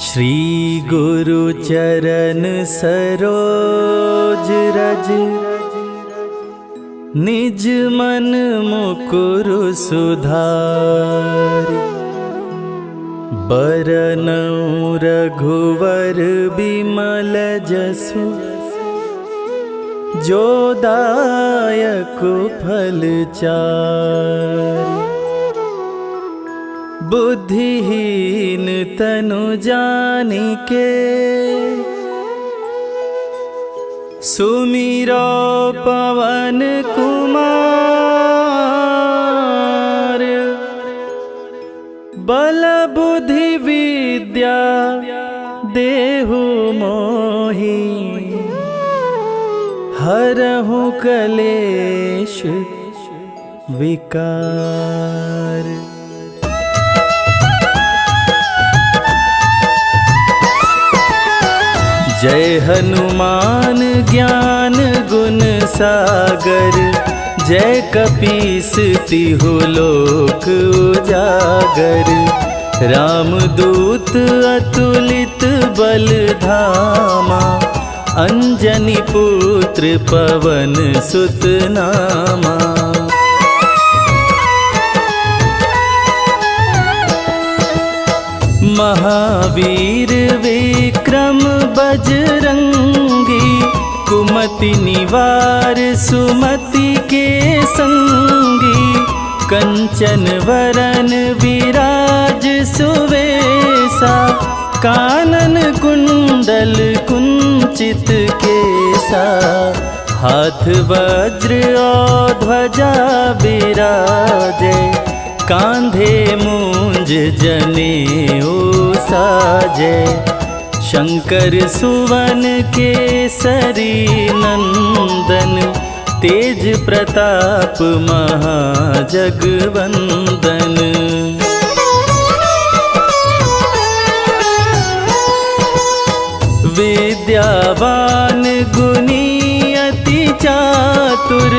श्री गुरु चरण सरोज रज, निज मन मुकुरु सुधारि। बरनउँ रघुवर बिमल जसु, जो दायक फल चारि। बुद्धिहीन तनु जानिके, सुमिरो पवन कुमार। बल बुद्धि विद्या देहु मोहि, हरहु कलेश विकार। जय हनुमान ज्ञान गुण सागर, जय कपीस तिहु लोक उजागर। रामदूत अतुलित बल धामा, अंजनी पुत्र पवन सुत नामा। महावीर विक्रम बजरंगी, कुमति निवार सुमति के संगी। कंचन वरन विराज सुवेसा, कानन कुंडल कुंचित केसा। हाथ वज्र और ध्वजा बिराजे, कांधे मूंज जनेऊ साजे। शंकर सुवन केसरी नंदन, तेज प्रताप महाजगवंदन। विद्यावान गुणी अति चातुर,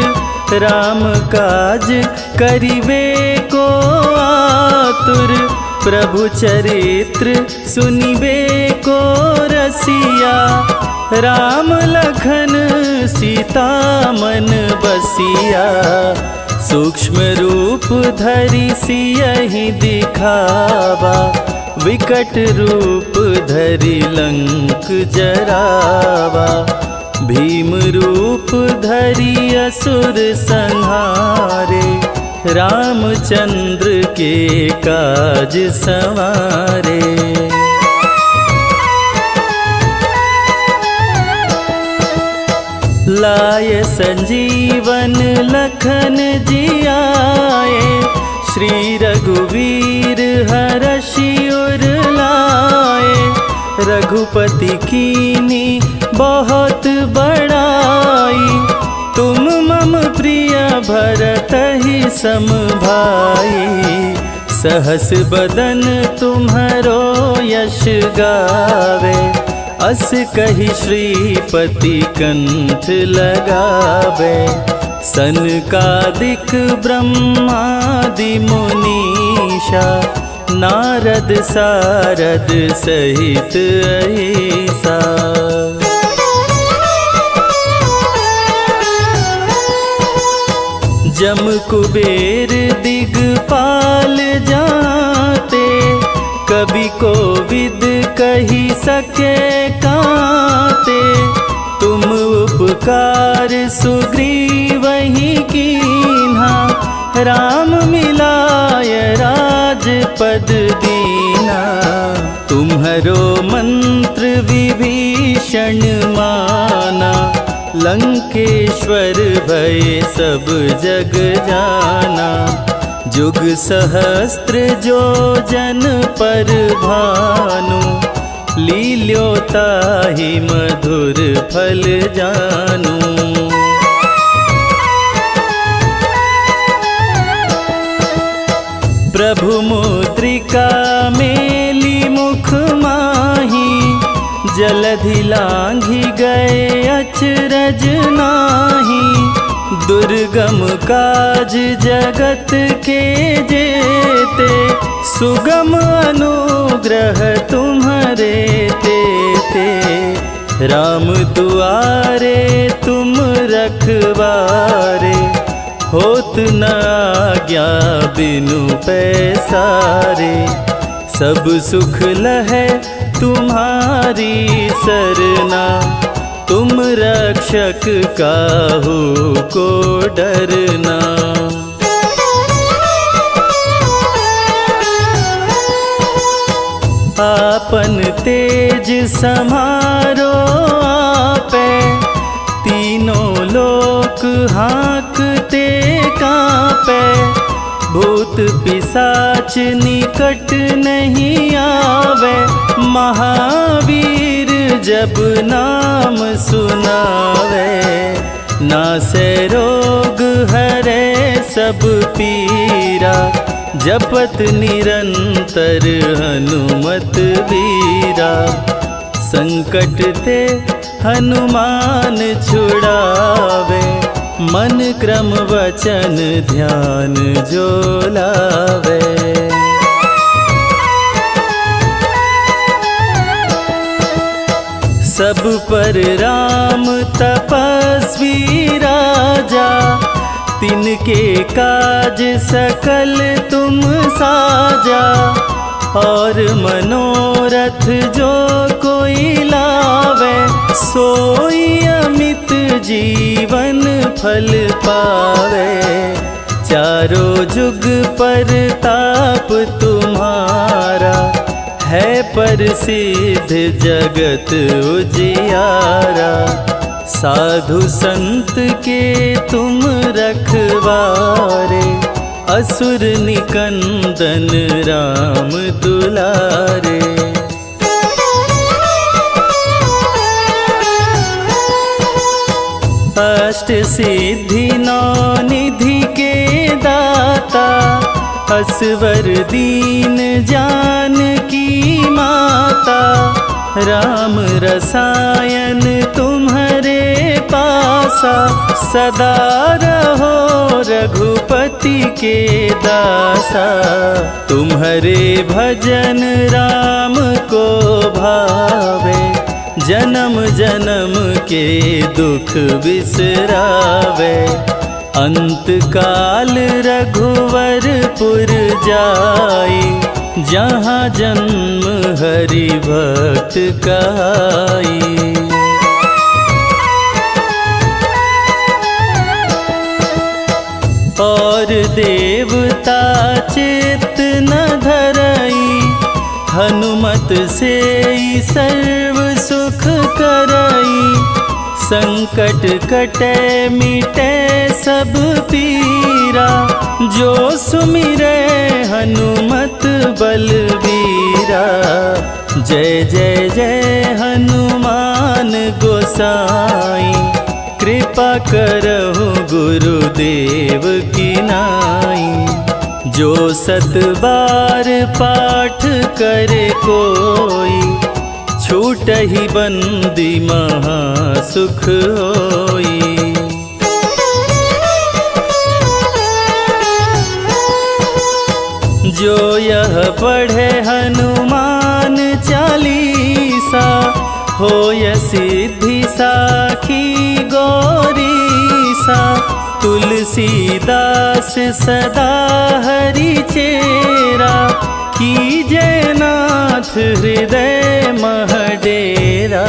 राम काज करिबे को आतुर। प्रभु चरित्र सुनिबे को रसिया, राम लखन सीता मन बसिया। सूक्ष्म रूप धरि सियहि दिखावा, विकट रूप धरि लंक जरावा। भीम रूप धरि असुर संहारे, रामचंद्र के काज सवारे। लाय संजीवन लखन जियाए, श्री रघुवीर हरषि उर लाए। रघुपति कीनी बहुत बड़ाई, तुम मम प्रिय भरतहि सम भाई। सहस बदन तुम्हरो यश गावे, अस कहि श्रीपति कंठ लगावे। सनकादिक ब्रह्मादि मुनीषा, नारद सारद सहित अहिसा। जम कुबेर दिगपाल जाते, कवि कोविद कही सके काते। तुम उपकार सुग्रीवहि कीन्हा, राम मिलाय राजपद दीना। तुम्हरो मंत्र विभीषण माना, लंकेश्वर भय सब जग जाना। जुग सहस्त्र जो जन पर भानु, लील्योताहि मधुर फल जानू। प्रभु मुद्रिका मेली मुख माही, जलधि लांघि गए अचरज नाही। दुर्गम काज जगत के जेते, सुगम अनुग्रह ग्रह तुम्हारे ते राम दुआरे तुम रखवारे, होत न आज्ञा बिनु पैसारे। सब सुख लहै तुम्हारी सरना, तुम रक्षक काहू को डरना। आपन तेज समारो आपे, तीनों लोक हाँकते कांपे। भूत पिशाच निकट नहीं आवे, महावीर जब नाम सुनावे। नासे रोग हरे सब पीरा, जपत निरंतर हनुमत वीरा। संकट ते हनुमान छुड़ावे, मन क्रम वचन ध्यान जो लावे। सब पर राम तपस्वी राजा, तिनके काज सकल तुम साजा। और मनोरथ जो कोई लावे, सोई अमित जीवन फल पावे। चारों जुग पर ताप तुम्हारा, है प्रसिद्ध जगत उजियारा। साधु संत के तुम रखवारे, असुर निकंदन राम दुलारे। अष्ट सिद्धि नौ निधि के दाता, असवर दीन जानकी माता। राम रसायन तुम्हारे पासा, सदा रहो रघुपति के दासा। तुम्हारे भजन राम को भावे, जन्म जन्म के दुख बिसरावे। अंत काल रघुवरपुर जाई, जहाँ जन्म हरि भक्त कहाई। और देवता चित्त न धरई, हनुमत से सर्व सुख करई। संकट कटे मिटे सब पीरा, जो सुमिरे हनुमत बलबीरा। जय जय जय हनुमान गोसाई, कृपा करहु गुरुदेव की नाई। जो सत बार पाठ करे कोई, छूटहि बंदी महा सुख होई। जो यह पढ़े हनुमान चालीसा, होय सिद्धि साखी गौरीसा। तुलसीदास सदा हरि चेरा, कीजय नाथ हृदय मह डेरा।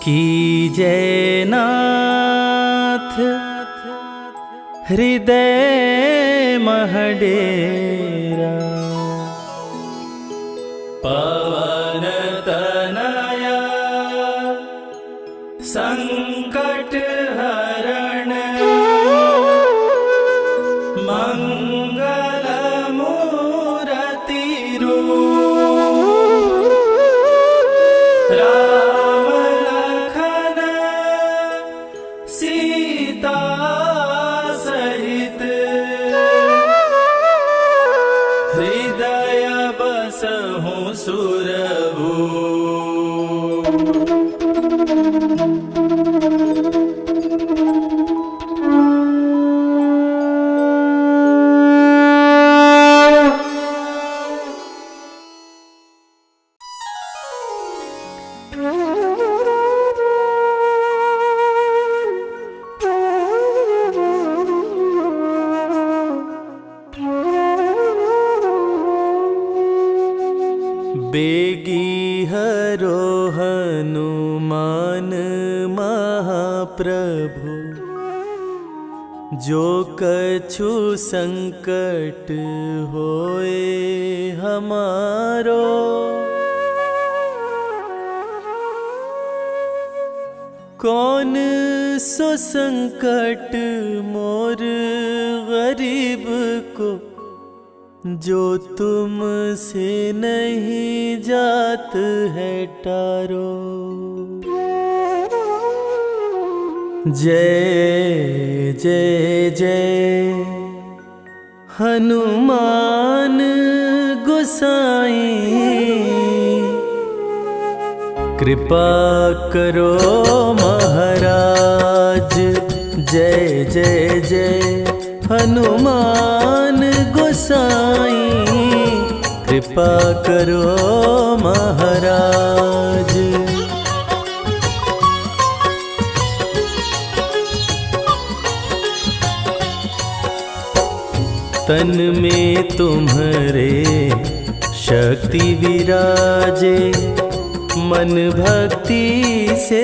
कीजय नाथ हृदय मह डेरा। पवन तनया संकट हरण, मंगल मूरति रूप। राम लखन सीता सहित, हृदय बसहु सुरभूप। बेगी हरो हनुमान महाप्रभु, जो कछु संकट होए हमारो। कौन सो संकट मोर गरीब को, जो तुमसे नहीं जात है टारो। जय जय जय हनुमान गोसाई, कृपा करो महाराज। जय जय जय हनुमान गोसाई, कृपा करो महाराज। तन में तुम्हारे शक्ति विराजे, मन भक्ति से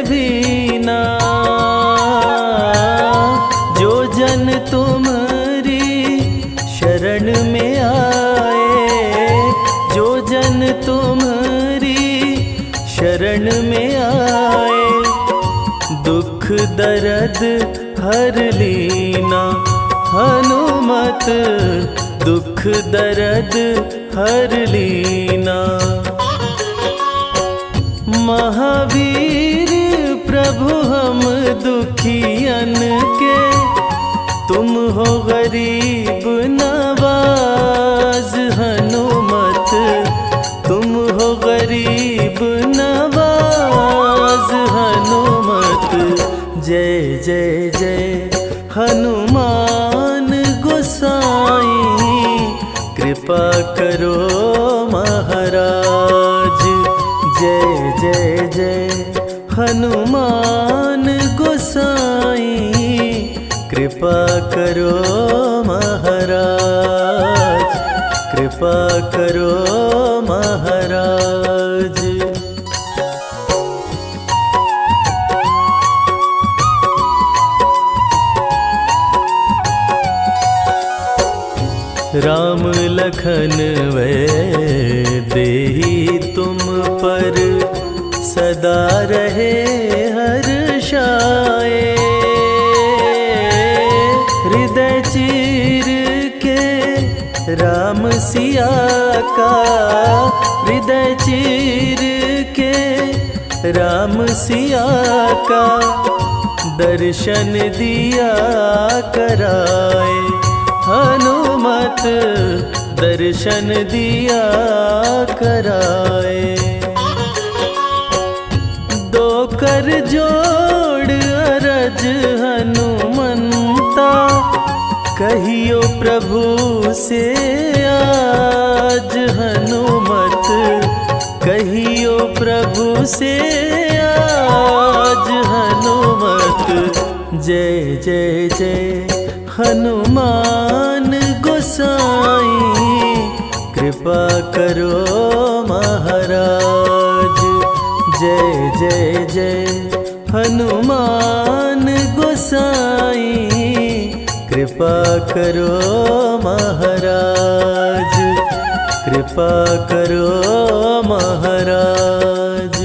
भीना। जो जन तुम्हारी शरण में आए, जो जन तुम्हारी शरण में आए, दुख दर्द हर लीना। हनुमत दुख दर्द हर लीना। महावीर प्रभु हम दुखियन के, तुम हो गरीब नवाज। हनुमत तुम हो गरीब नवाज। हनुमत जय जय जय हनुमान गोसाई, कृपा करो महाराज। जय जय जय हनुमान गोसाई, कृपा करो महाराज। कृपा करो महाराज। राम लखन वै देहि तुम पर, सदा रहे हर्षाए। हृदय चीर के राम सिया का, हृदय चीर के राम सिया का, दर्शन दिया कराए। हनुमत दर्शन दिया कराए। दो कर जोड़ अरज हनुमंता, कहियो प्रभु से आज। हनुमत कहियो प्रभु से आज। हनुमत जय जय जय हनुमान गोसाई, कृपा करो महाराज। जय जय जय हनुमान गोसाई, कृपा करो महाराज। कृपा करो महाराज।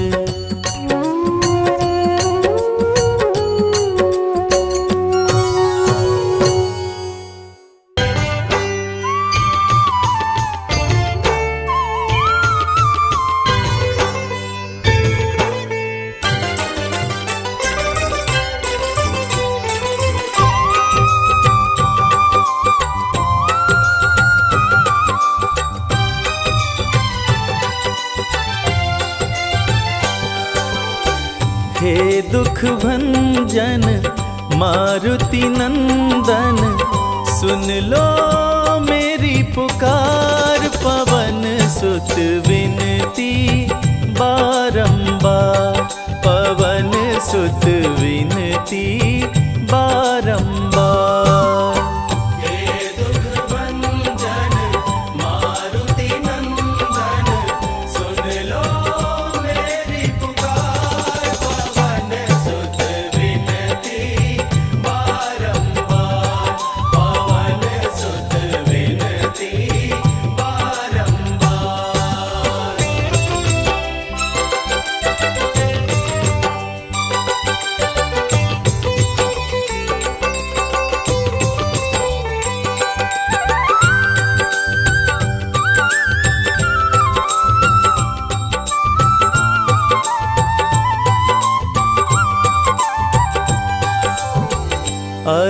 हे दुख भंजन मारुति नंदन, सुन लो मेरी पुकार। पवन सुत विनती बारंबार, पवन सुत विनती बारंबार। हे दुख भंजन मारुति नंदन,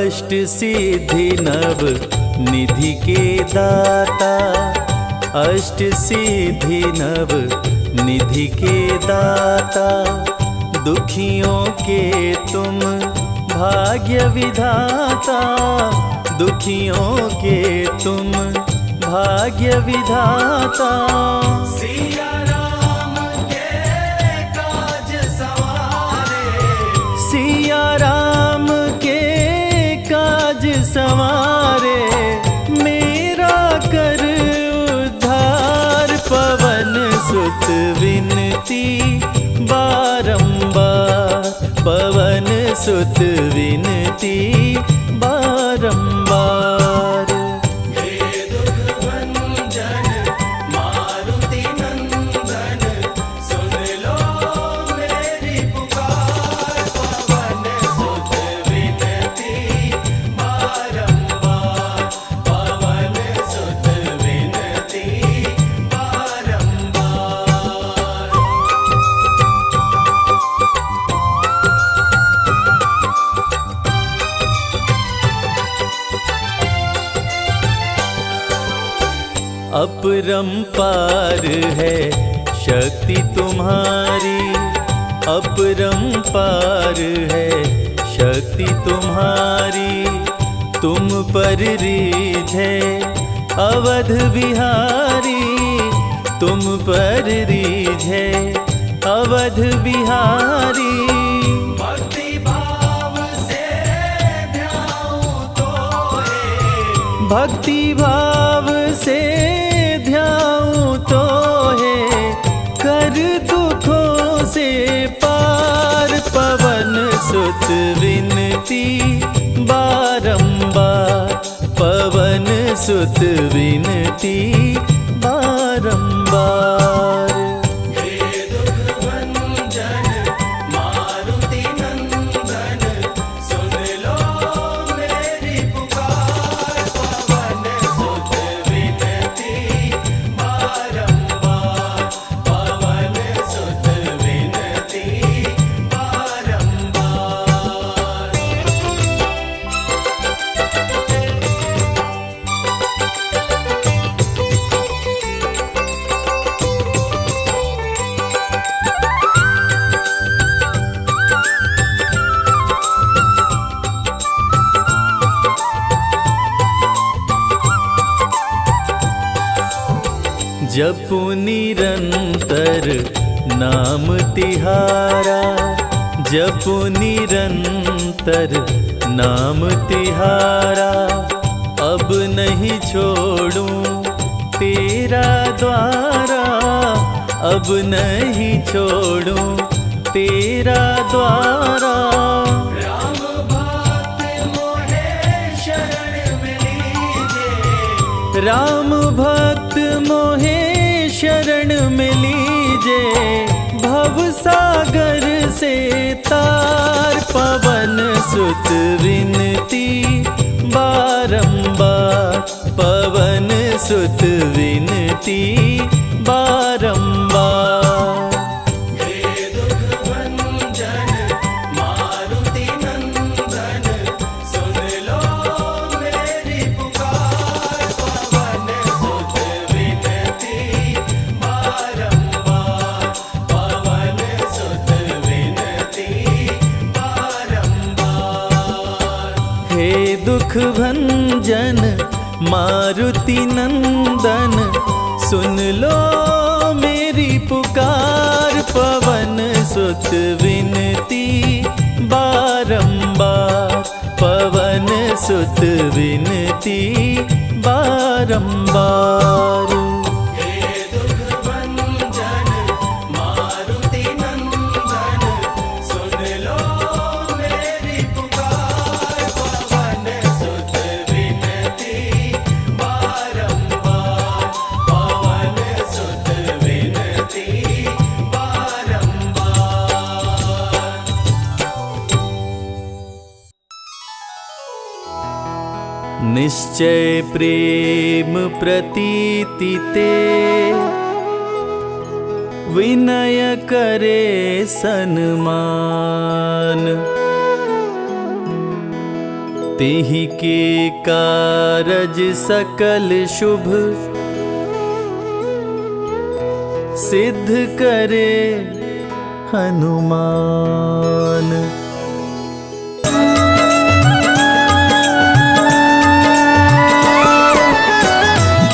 अष्ट सिद्धि नव निधि के दाता, अष्ट सिद्धि नव निधि के दाता, दुखियों के तुम भाग्य विधाता, दुखियों के तुम भाग्य विधाता। सिया राम के काज सवारे, सिया राम के काज संवारे, मेरा कर उद्धार। पवन सुत विनती बारंबार, पवन सुत विनती बारंबार। हे दुख भंजन मारुति नंदन, सुन लो मेरी पुकार। पवन सुत विनती बारंबार, पवन सुत विनती बारंबार। अपरंपार है शक्ति तुम्हारी, अपरंपार है शक्ति तुम्हारी, तुम पर रीझे अवध बिहारी, तुम पर रीझे अवध बिहारी। भक्ति भाव से ध्याऊं तोरे, भक्ति भाव से ध्याऊं तो है, कर दुखों से पार। पवन सुत विनती बारंबार, पवन सुत विनती बारंबार। हे दुख भंजन मारुति नंदन, सुन लो मेरी पुकार। पवन सुत विनती बारंबार, पवन सुत विनती बारंबार। जपु निरंतर नाम तिहारा, जपु निरंतर नाम तिहारा, अब नहीं छोड़ूं तेरा द्वारा, अब नहीं छोड़ूं तेरा द्वारा। राम भक्त मोहे शरण में लीजे, राम भक्त मोहे शरण में लीजे, भव सागर से तार। पवन सुत विनती बारंबार, पवन सुत विनती बारंबार। हे दुख भंजन मारुति नंदन, सुन लो मेरी पुकार। पवन सुत विनती बारंबार, पवन सुत विनती बारंबार। हे दुख भंजन मारुति नंदन, सुन लो मेरी पुकार। पवन सुत विनती बारंबार, पवन सुत विनती बारंबार। हे दुख भंजन मारुति नंदन, सुन लो मेरी पुकार। पवन सुत विनती बारंबार, पवन सुत विनती बारंबार। निश्चय प्रेम प्रतीति ते, विनय करे सन्मान। तेहि के कारज सकल शुभ सिद्ध करे हनुमान।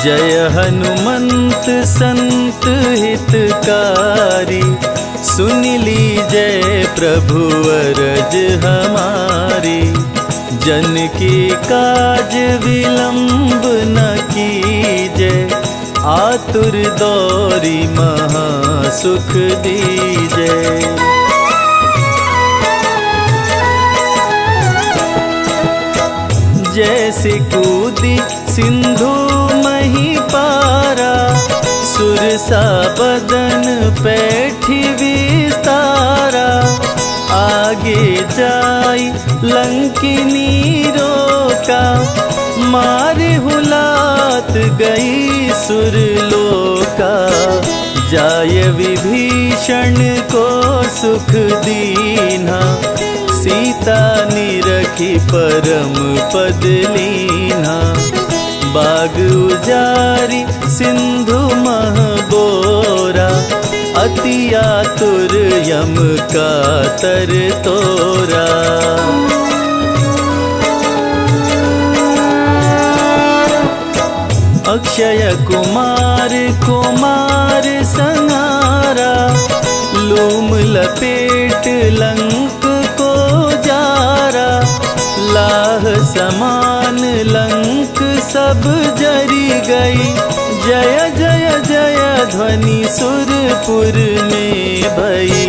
जय हनुमंत संत हितकारी, सुन लीजय प्रभु अरज हमारी। जन के काज विलंब न कीजय, आतुर दौरी महा सुख दीजय। जैसे कूदी सिंधु मही पारा, सुरसा बदन पैठी विस्तारा। आगे जाई लंकिनी रोका, मारे हुलात गई सुरलोका। जाय विभीषण को सुख दीना, सीता निरखी परम पद लीना। बाग उजारी सिंधु मह बोरा, अति आतुर यम का तर तोरा। अक्षय कुमार कुमार संहारा, लूम लपेट लंक को जारा। लाह समान लंक सब जरी गई, जय जय जय ध्वनि सुरपुर में भई।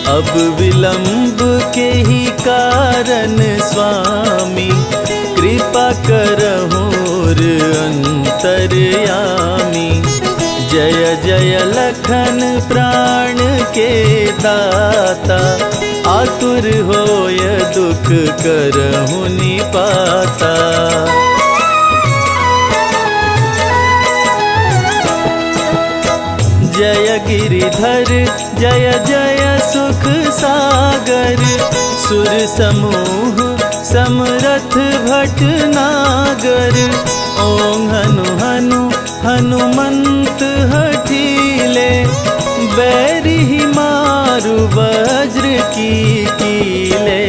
अब विलंब के ही कारण स्वामी, कृपा करहुर अंतर्यामी। जय जय लखन प्राण के दाता, आतुर होय दुख करहु निपाता। जय गिरिधर जय जय सुख सागर, सुर समूह समरथ भटनागर। ओं हनु हनु हनुमंत हठीले, बैरी मारु वज्र की कीले।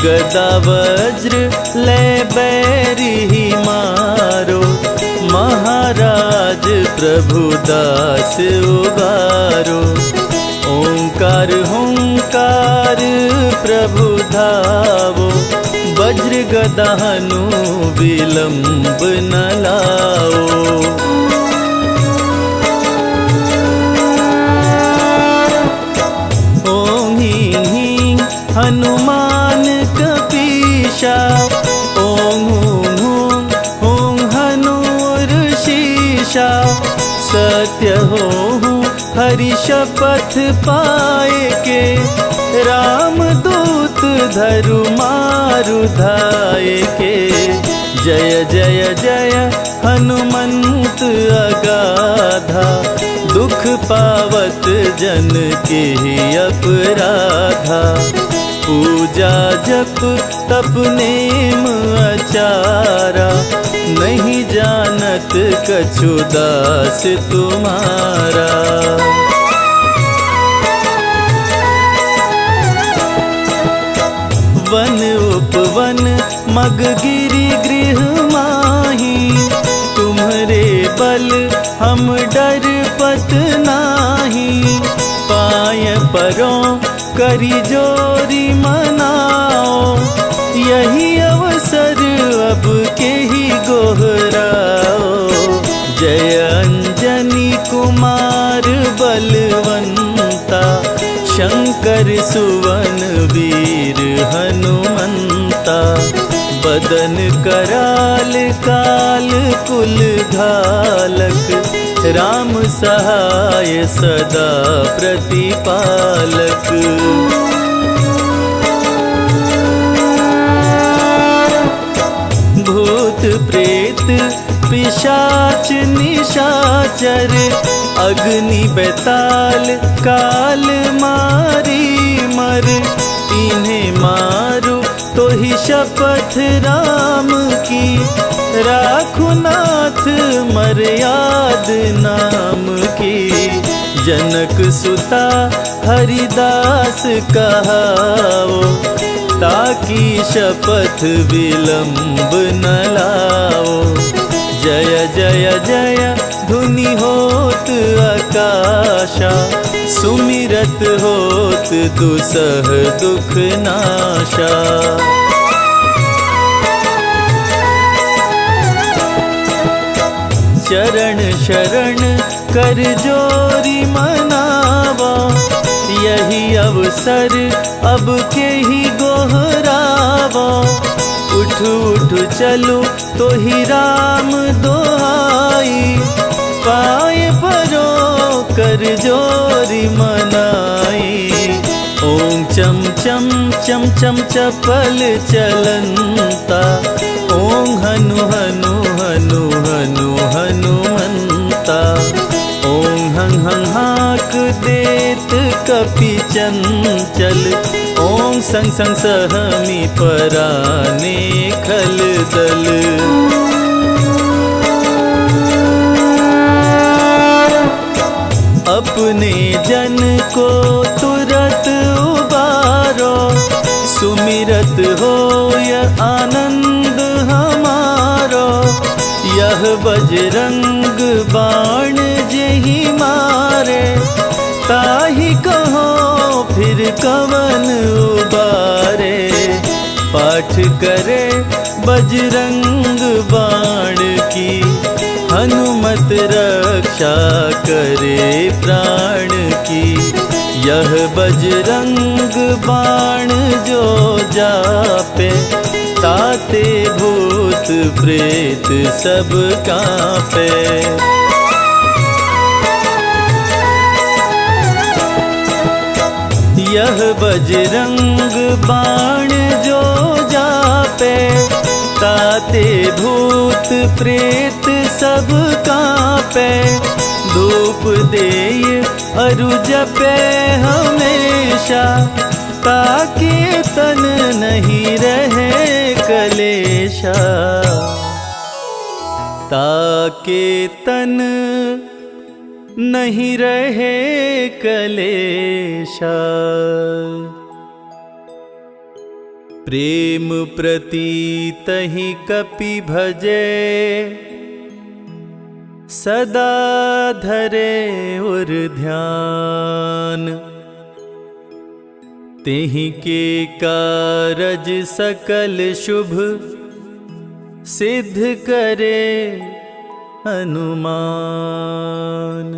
गदा वज्र ले बैरी मारो, महाराज प्रभुदास उबारो। ओंकार हुंकार प्रभु धावो, वज्र गदा हनु विलंब न लाओ। ओं ह्रीं ह्रीं हनुमान कपीशा, ओं हूं हूं हूं हनुर्शीशा। सत्य होहु हरि शपथ पाए के, राम दूत धरु मारु धाये के। जय जय जय हनुमंत अगाधा, दुख पावत जन के अपराधा। पूजा जप तप नेम आचारा, नहीं जानत कछु दास तुम्हारा। वन उपवन मग गिरि गृह माही, तुम्हरे बल हम डर पत नाही। पाय परों करी जोरी मनाओ, यही अवसर अब के ही गोहराओ। जय अंजनी कुमार बलवंता, शंकर सुवन वीर हनुमंता। बदन कराल काल कुल घालक, राम सहाय सदा प्रतिपालक। भूत प्रेत पिशाच निशाचर, अग्नि बेताल काल मारी मर। इन्हें मारो तो ही शपथ राम की, राखु नाथ मर्याद नाम की। जनक सुता हरिदास कहाओ, ताकि शपथ विलंब न लाओ। जय जय जय धुनि होत आकाशा, सुमिरत होत दुसह दुख नाशा। चरण शरण कर जोरी मनावा, यही अवसर अब के ही गोहरावा। उठ उठ चलो तो ही राम दोहाई, पाए परो कर जोरी मनाई। ओम चम चम चम चम चपल चलंता, ओम हनु हनु हनु हनु हनुमंता। ओम हं हं हाक देत कपि चंचल, ओम संग संग सहमी पराने खल दल। अपने जन को तुरत उबारो, सुमिरत होय आनंद हमारो। यह बजरंग बाण जेहि मारे, ताहि कहो फिर कवन उबारे। पाठ करे बजरंग बाण की, हनुमत रक्षा करे प्राण की। यह बजरंग बाण जो जापे, ताते भूत प्रेत सब कांपे। यह बजरंग बाण जो जापे, ताते भूत प्रेत सब कांपे। धूप देय अरु जपे हमेशा, ताकि तन नहीं रहे कलेशा। ताकि तन नहीं रहे कलेशा। प्रेम प्रतीत ही कपि भजे, सदा धरे उर ध्यान। तेहि के कारज सकल शुभ, सिद्ध करे हनुमान।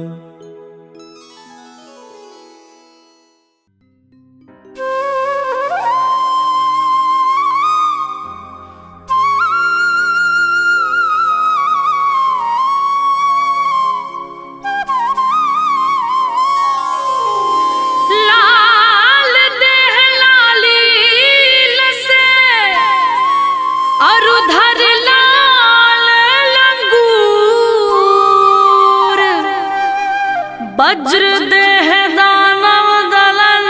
वज्र देह दानव दलन,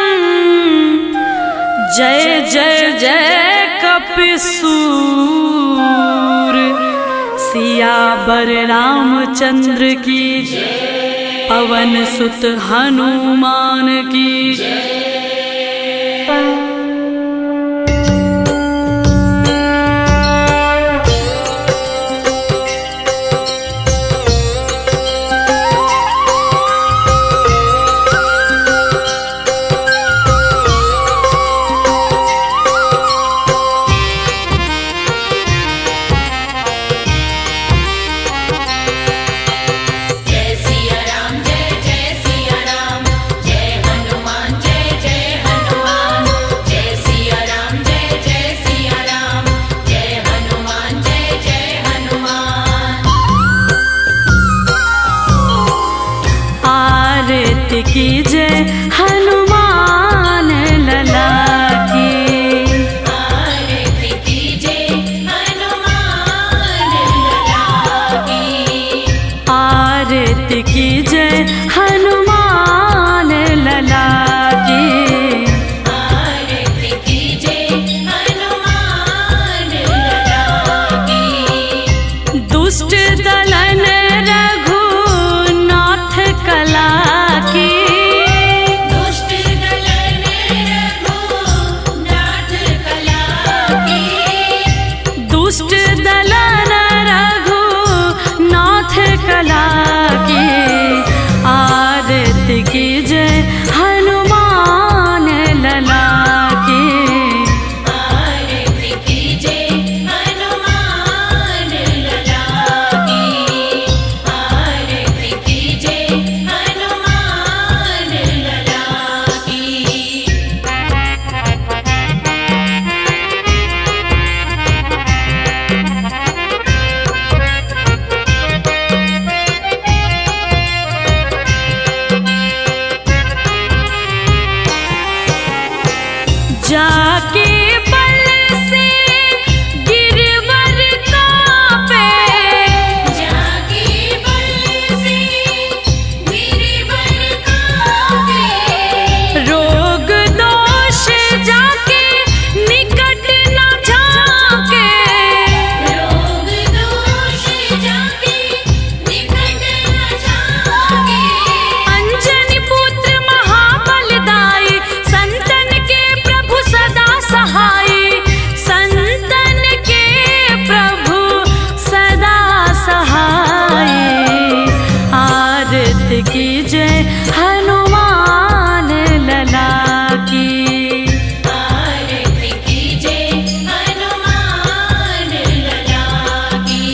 जय जय जय कपिसूर। सियावर रामचंद्र की, पवन सुत हनुमान की। की जय हनुमान लला की। आरती की जय हनुमान लला की। आरती की जय हनुमान लला की। आरती की जय हनुमान की जय हनुमान लला की। आरती कीजे हनुमान लला की।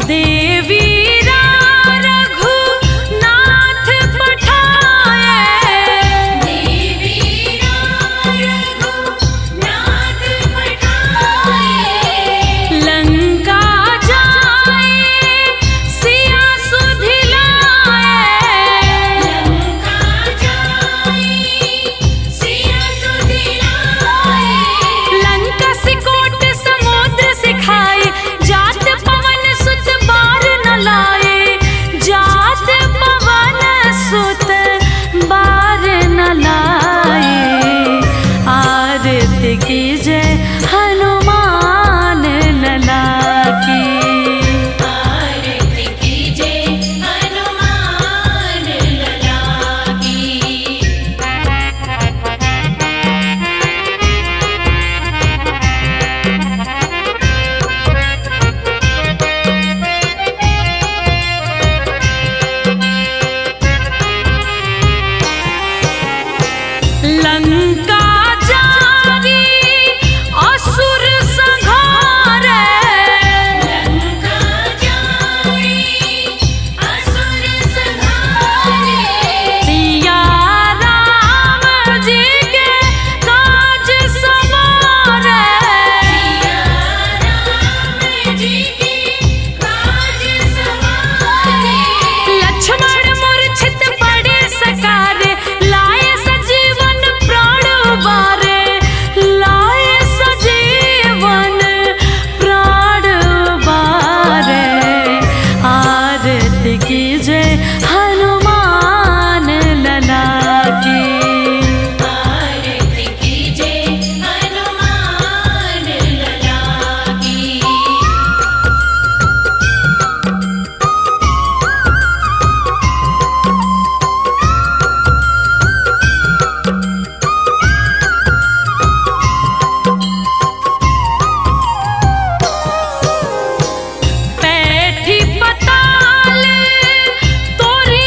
देवी रघुनाथ पठाए, देवी रघुनाथ पठाए। लंका जाए सिया सुधिलाए, लंका जाए सिया सुधिलाए। लंका सिकोट समुद्र सिखाए, जात पवन सुत बार न लाए, जात पवन सुत बार न लाए। आरती की जय हनुमान लला की। आरती कीजे हनुमान लला की। लंका जारी असुर संहारे, लंका जाए असुर संहारे। सिया राम जी के काज सवारे, सिया राम जी के काज सवारे। लक्ष्मण मूर्छित पड़े सकारे, लाए सजीवन प्राण उबारे, लाए सजीवन प्राण उबारे। आरती की जय हनुमान लला की। आरती कीजे हनुमान लला की। पैठी पताल तोरी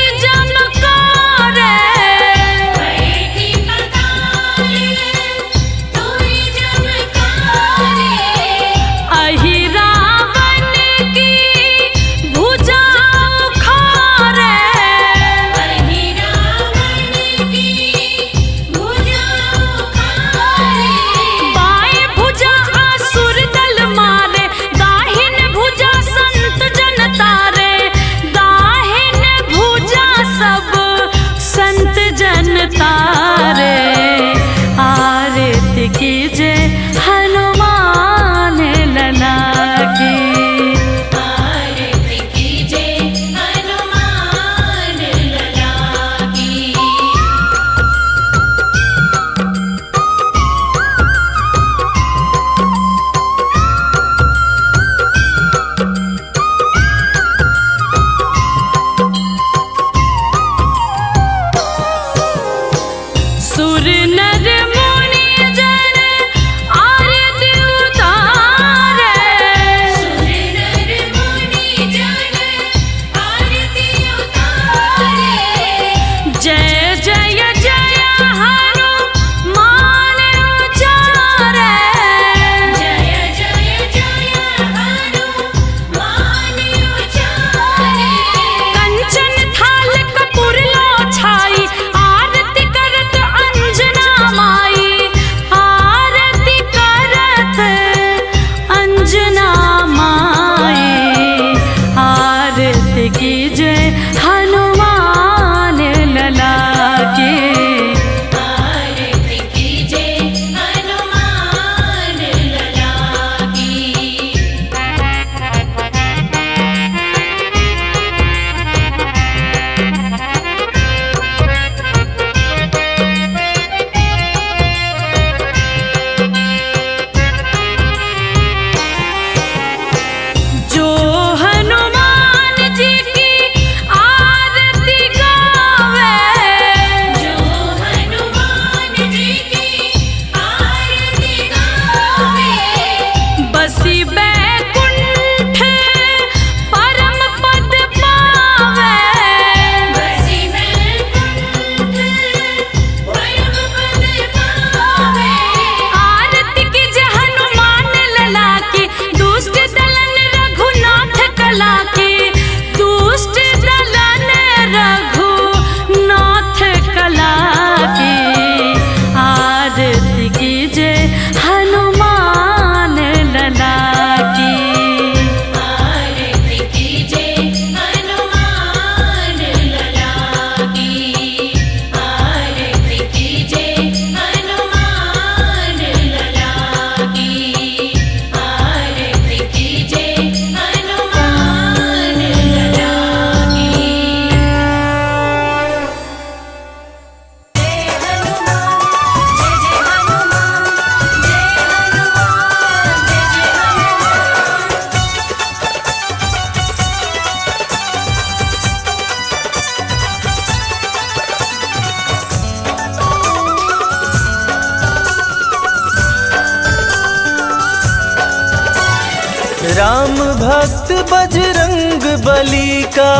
राम भक्त बजरंग बली का,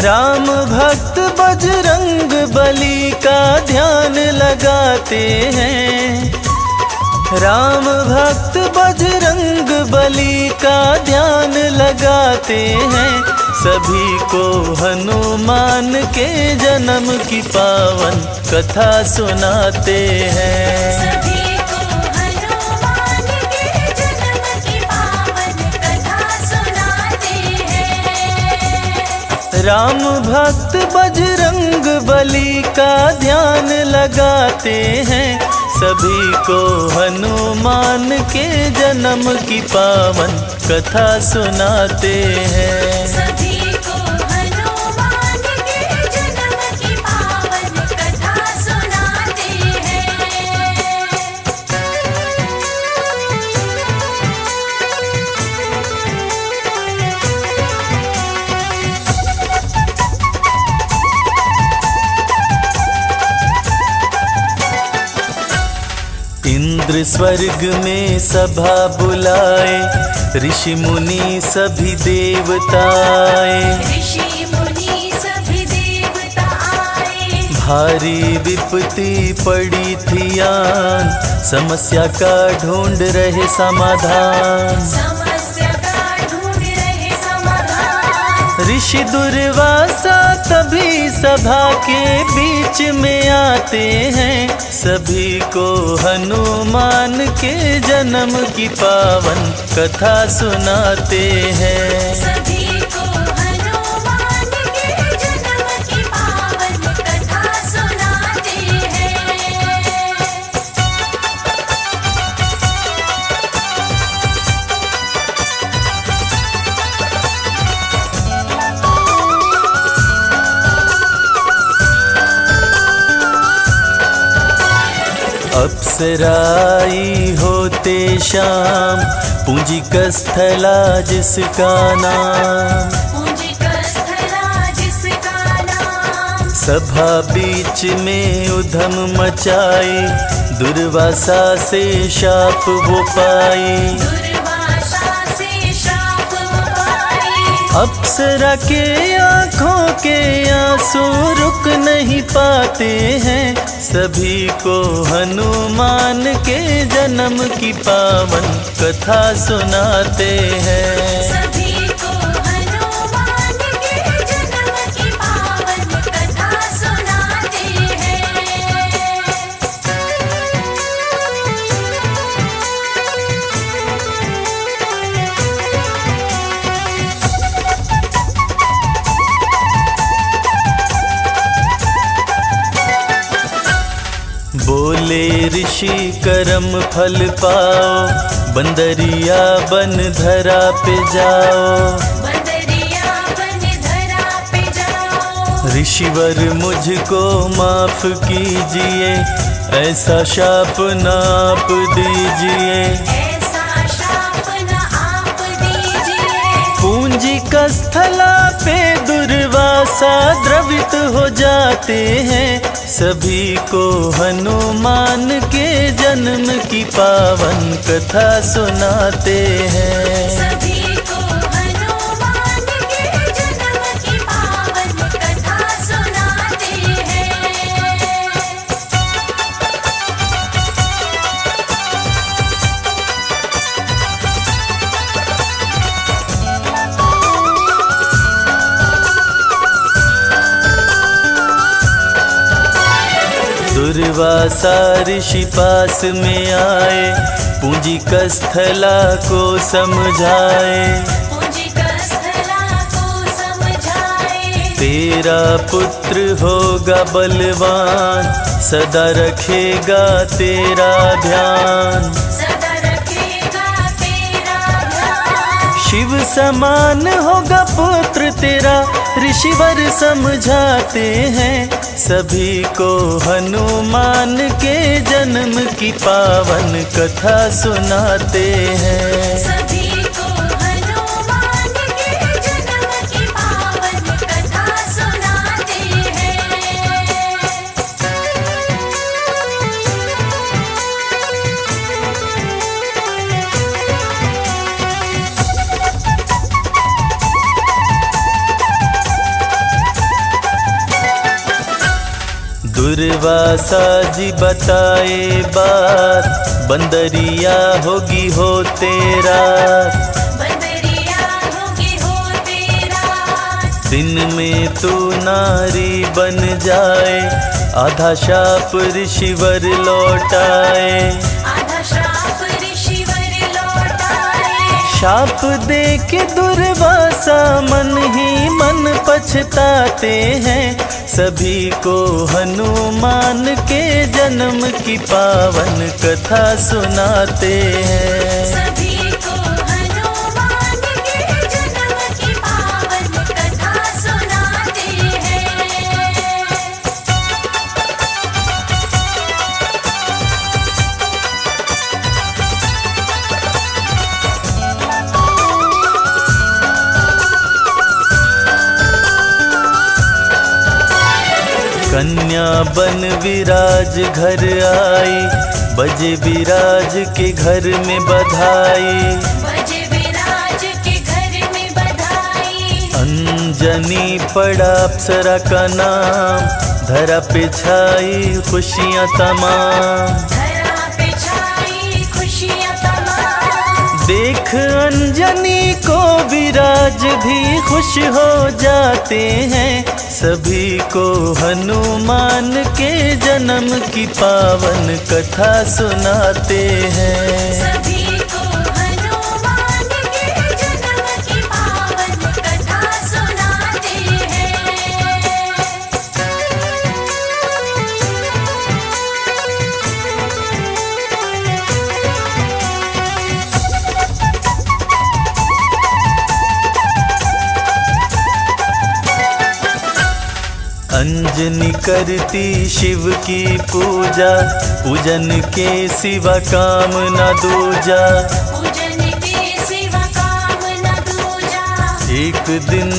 राम भक्त बजरंग बली का ध्यान लगाते हैं। राम भक्त बजरंग बली का ध्यान लगाते हैं। सभी को हनुमान के जन्म की पावन कथा सुनाते हैं। सभी को हनुमान के जन्म की पावन कथा सुनाते हैं। राम भक्त बजरंग बली का ध्यान लगाते हैं। सभी को हनुमान के जन्म की पावन कथा सुनाते हैं। सभी को हनुमान के जन्म की पावन कथा सुनाते हैं। इंद्र स्वर्ग में सभा बुलाए, ऋषि मुनि सभी देवताए। ऋषि मुनि सभी देवता आए। भारी विपत्ति पड़ी थी आन, समस्या का ढूंढ रहे समाधान। समस्या का ढूंढ रहे समाधान। ऋषि दुर्वासा तभी सभा के बीच में आते हैं। सभी को हनुमान के जन्म की पावन कथा सुनाते हैं। सभी को हनुमान के जन्म की पावन कथा सुनाते हैं। अप्सराई होते शाम, पूंजिक स्थला जिसका नाम। पूंजिक स्थला जिसका नाम। सभा बीच में उधम मचाई, दुर्वासा से शाप वो पाई। दुर्वासा से शाप पाई। अप्सरा के आँखों के आंसू रुक नहीं पाते हैं। सभी को हनुमान के जन्म की पावन कथा सुनाते हैं। सभी को हनुमान के जन्म की पावन कथा सुनाते हैं। बोले ऋषि कर्म फल पाओ, बंदरिया बन धरा पे जाओ। बंदरिया बन धरा पे जाओ। ऋषिवर मुझको माफ कीजिए, ऐसा शाप नाप दीजिए। ऐसा शाप न आप दीजिए। पूंजिक स्थला पे दुर्वासा द्रवित हो जाते हैं। सभी को हनुमान के जन्म की पावन कथा सुनाते हैं। सभी को हनुमान के जन्म की पावन कथा सुनाते हैं। दुर्वासा ऋषि पास में आए, पूंजिक स्थला को समझाए। पूंजिक स्थला को समझाए। तेरा पुत्र होगा बलवान, सदा रखेगा तेरा ध्यान। सदा रखेगा तेरा ध्यान। शिव समान होगा पुत्र तेरा, ऋषिवर समझाते हैं। सभी को हनुमान के जन्म की पावन कथा सुनाते हैं। सभी को हनुमान के जन्म की पावन कथा सुनाते हैं। दुर्वासा जी बताए बात, बंदरिया होगी हो तेरा। बंदरिया होगी हो तेरा। दिन में तू नारी बन जाए, आधा शाप ऋषिवर लौटाए। आधा श्राप ऋषिवर लौटाए। शाप दे के दुर्वासा मन ही मन पछताते हैं। सभी को हनुमान के जन्म की पावन कथा सुनाते हैं। सभी को हनुमान के जन्म की पावन कथा सुनाते हैं। कन्या बन विराज घर आई, बजे विराज के घर में बधाई। बजे विराज के घर में बधाई। अंजनी पड़ा अप्सरा का नाम, धरा पे छाई खुशियाँ तमाम। धरा पे छाई खुशियाँ तमाम। देख अंजनी को विराज भी खुश हो जाते हैं। सभी को हनुमान के जन्म की पावन कथा सुनाते हैं। सभी को हनुमान के जन्म की पावन कथा सुनाते हैं। अंजनी करती शिव की पूजा, पूजन के सिवा काम न दूजा। पूजन के सिवा काम न दूजा। एक दिन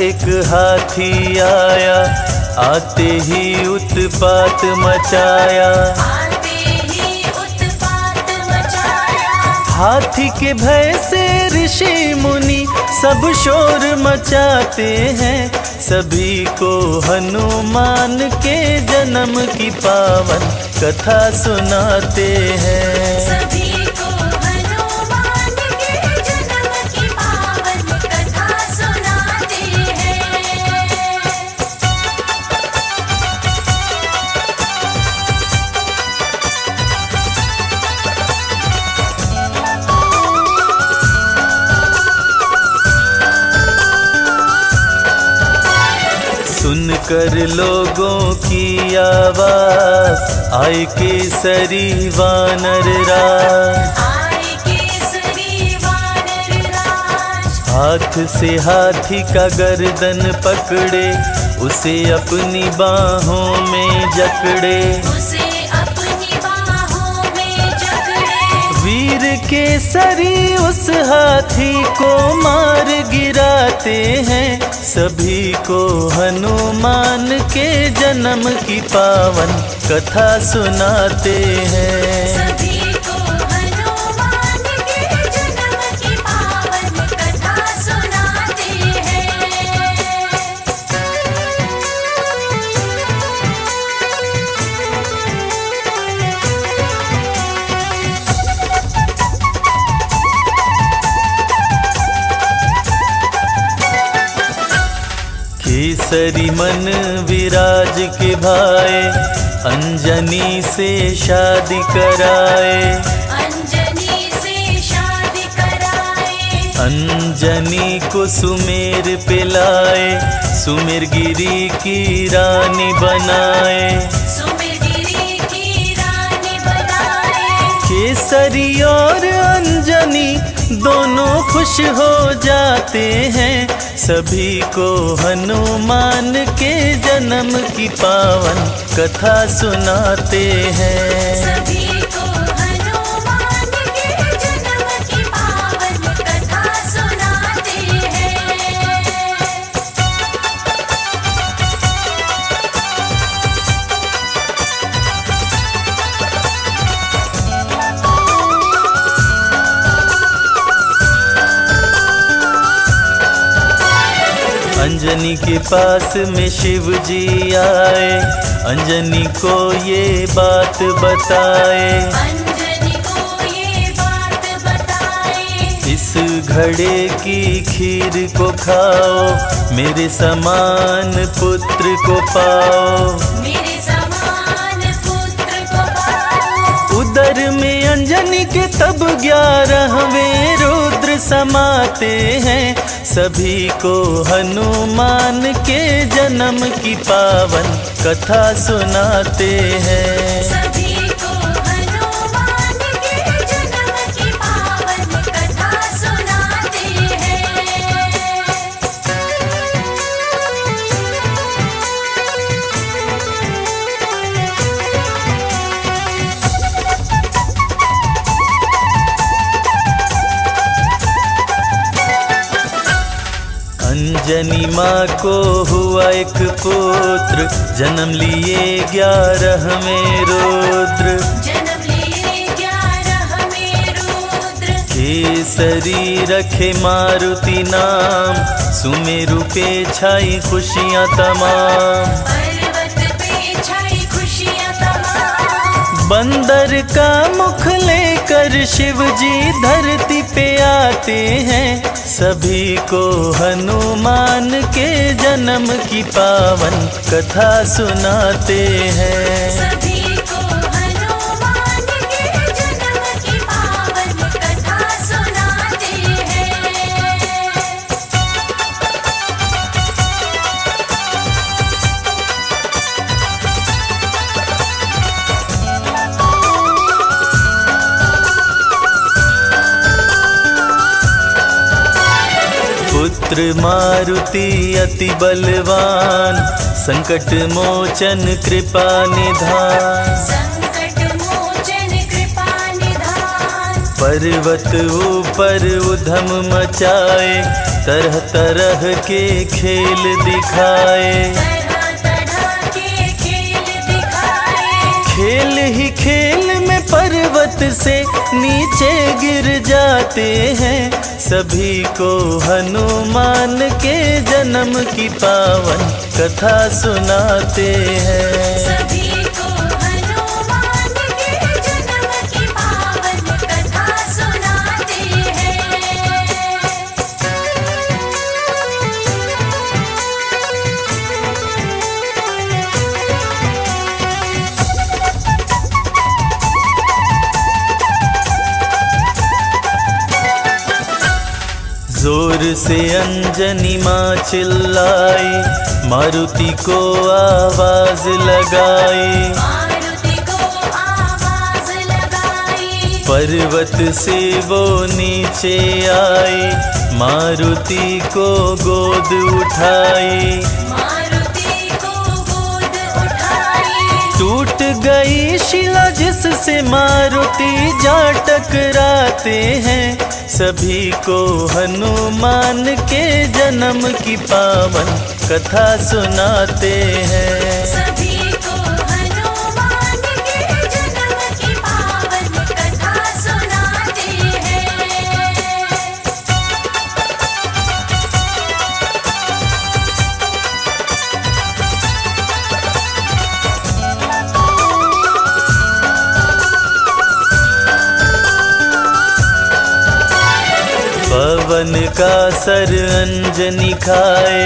एक हाथी आया, आते ही उत्पात मचाया। आते ही उत्पात मचाया। हाथी के भय से ऋषि मुनि सब शोर मचाते हैं। सभी को हनुमान के जन्म की पावन कथा सुनाते हैं। सभी को हनुमान के जन्म की पावन कथा सुनाते हैं। सुनकर लोगों की आवाज, आए केसरी वानर राज। आए केसरी वानर राज। हाथ से हाथी का गर्दन पकड़े, उसे अपनी बाहों में जकड़े। उसे अपनी बाहों में जकड़े। वीर केसरी उस हाथी को मार गिराते हैं। सभी को हनुमान के जन्म की पावन कथा सुनाते हैं। सभी को हनुमान के जन्म की पावन कथा सुनाते हैं। केसरी मन विराज के भाए, अंजनी से शादी कराए। अंजनी से शादी कराए। अंजनी को सुमेर पे लाए, सुमेर गिरी की रानी बनाए। सुमेरगिरी की रानी बनाए। केसरी और अंजनी दोनों खुश हो जाते हैं। सभी को हनुमान के जन्म की पावन कथा सुनाते हैं। सभी को हनुमान के जन्म की पावन कथा सुनाते हैं। अंजनी के पास में शिव जी आए, अंजनी को ये बात बताए। अंजनी को ये बात बताए, इस घड़े की खीर को खाओ, मेरे समान पुत्र को पाओ। मेरे समान पुत्र को पाओ। उदर में अंजनी के तब 11वें रुद्र समाते हैं, सभी को हनुमान के जन्म की पावन कथा सुनाते हैं। सभी को हनुमान के जन्म की पावन कथा सुनाते हैं। अंजनी माँ को हुआ एक पुत्र, जन्म लिए 11वें रुद्र। जन्म लिए 11वें रुद्र, केसरी रखे मारुति नाम, सुमेरु पे छाई खुशियाँ तमाम। पर्वत पे छाई खुशियाँ तमाम। बंदर का मुख लेकर शिव जी धरती पे आते हैं, सभी को हनुमान के जन्म की पावन कथा सुनाते हैं। सभी को हनुमान के जन्म की पावन कथा सुनाते हैं। पुत्र मारुति अति बलवान, संकट मोचन कृपा निधान। संकट मोचन कृपा निधान, पर्वत ऊपर उधम मचाए, तरह तरह के खेल दिखाए। तरह तरह के खेल दिखाए। खेल ही खेल में पर्वत से नीचे गिर जाते हैं, सभी को हनुमान के जन्म की पावन कथा सुनाते हैं। सभी को हनुमान के जन्म की पावन कथा सुनाते हैं। जोर से अंजनी माँ चिल्लाई, मारुति को आवाज लगाई। मारुति को आवाज लगाई। पर्वत से वो नीचे आई, मारुति को गोद उठाई। मारुति को गोद उठाई। टूट गई शिला जिससे मारुति जा टकराते हैं, सभी को हनुमान के जन्म की पावन कथा सुनाते हैं। सभी को हनुमान के जन्म की पावन कथा सुनाते हैं। पवन का सर अंजनी खाए,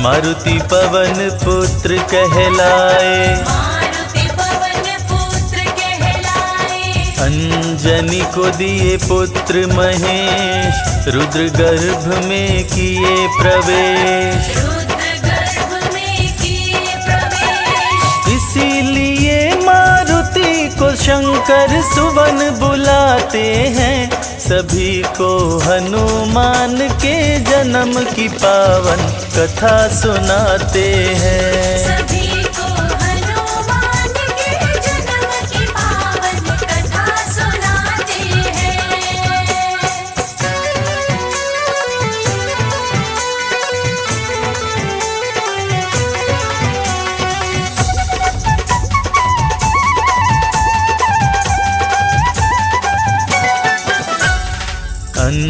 मारुति पवन पुत्र कहलाए। मारुति पवन पुत्र कहलाए। अंजनी को दिए पुत्र महेश, रुद्र गर्भ में किए प्रवेश। रुद्र गर्भ में किए प्रवेश। इसीलिए मारुति को शंकर सुवन बुलाते हैं, सभी को हनुमान के जन्म की पावन कथा सुनाते हैं। सभी को हनुमान के जन्म की पावन कथा सुनाते हैं।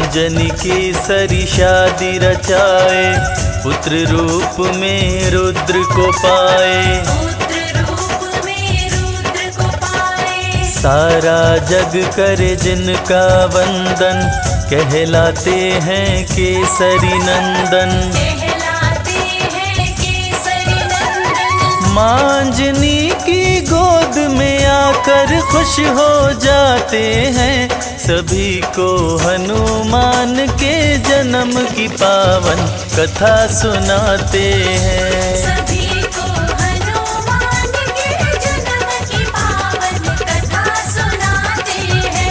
अंजनी की सरी शादी रचाए, पुत्र रूप में रुद्र को पाए। पुत्र रूप में रुद्र को पाए। सारा जग करे जिनका वंदन, कहलाते हैं केसरी नंदन। कहलाते हैं केसरी नंदन। मांजनी की गोद में आकर खुश हो जाते हैं, सभी को हनुमान के जन्म की पावन कथा सुनाते हैं। सभी को हनुमान के जन्म की पावन कथा सुनाते हैं।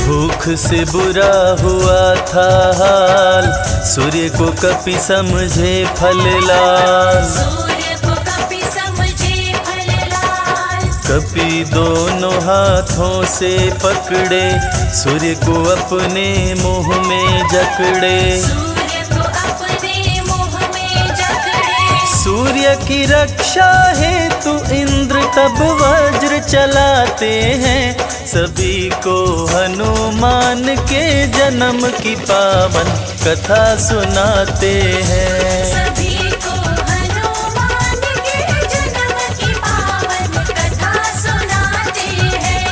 भूख से बुरा हुआ था हाल, सूर्य को कपि समझे फल लाल। सूर्य को कपि समझे फल लाल। कपि दोनों हाथों से पकड़े, सूर्य को अपने मुंह में जकड़े। सूर्य को अपने मुंह में जकड़े। सूर्य की रक्षा हेतु इंद्र तब वज्र चलाते हैं, सभी को हनुमान के जन्म की पावन कथा सुनाते हैं। सभी को हनुमान के जन्म की पावन कथा सुनाते हैं।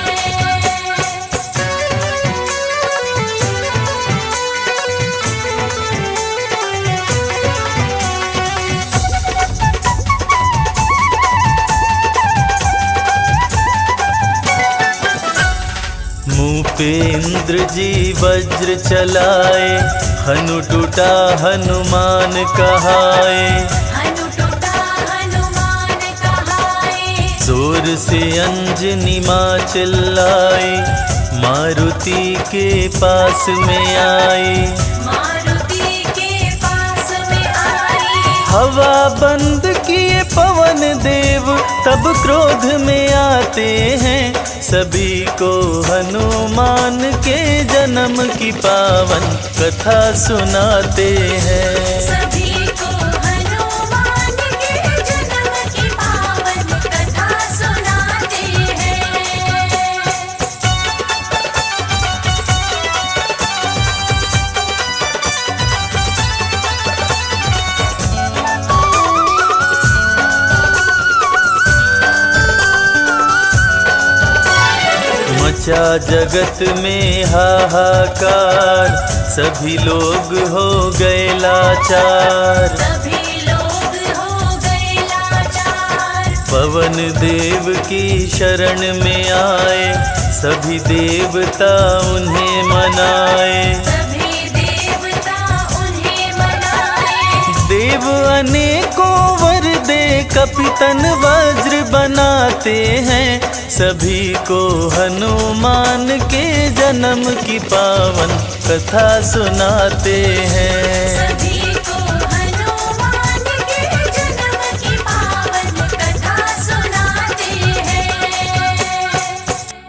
मुँह पे इंद्र जी वज्र चलाए, हनु टूटा हनुमान कहाए। हनु टूटा हनुमान कहाए। जोर से अंजनी माँ चिल्लाई, मारुति के पास में आई। मारुति के पास में आई। हवा बंद किए पवन देव तब क्रोध में आते हैं, सभी को हनुमान के जन्म की पावन कथा सुनाते हैं। सभी को हनुमान के जन्म की पावन कथा सुनाते हैं। मचा जगत में हाहाकार, सभी लोग हो गए लाचार। सभी लोग हो गए लाचार। पवन देव की शरण में आए, सभी देवता उन्हें मनाए। सभी देवता उन्हें मनाए। देव अनेकों वर दे कपितन वज्र बनाते हैं, सभी को हनुमान के जन्म की पावन कथा सुनाते हैं।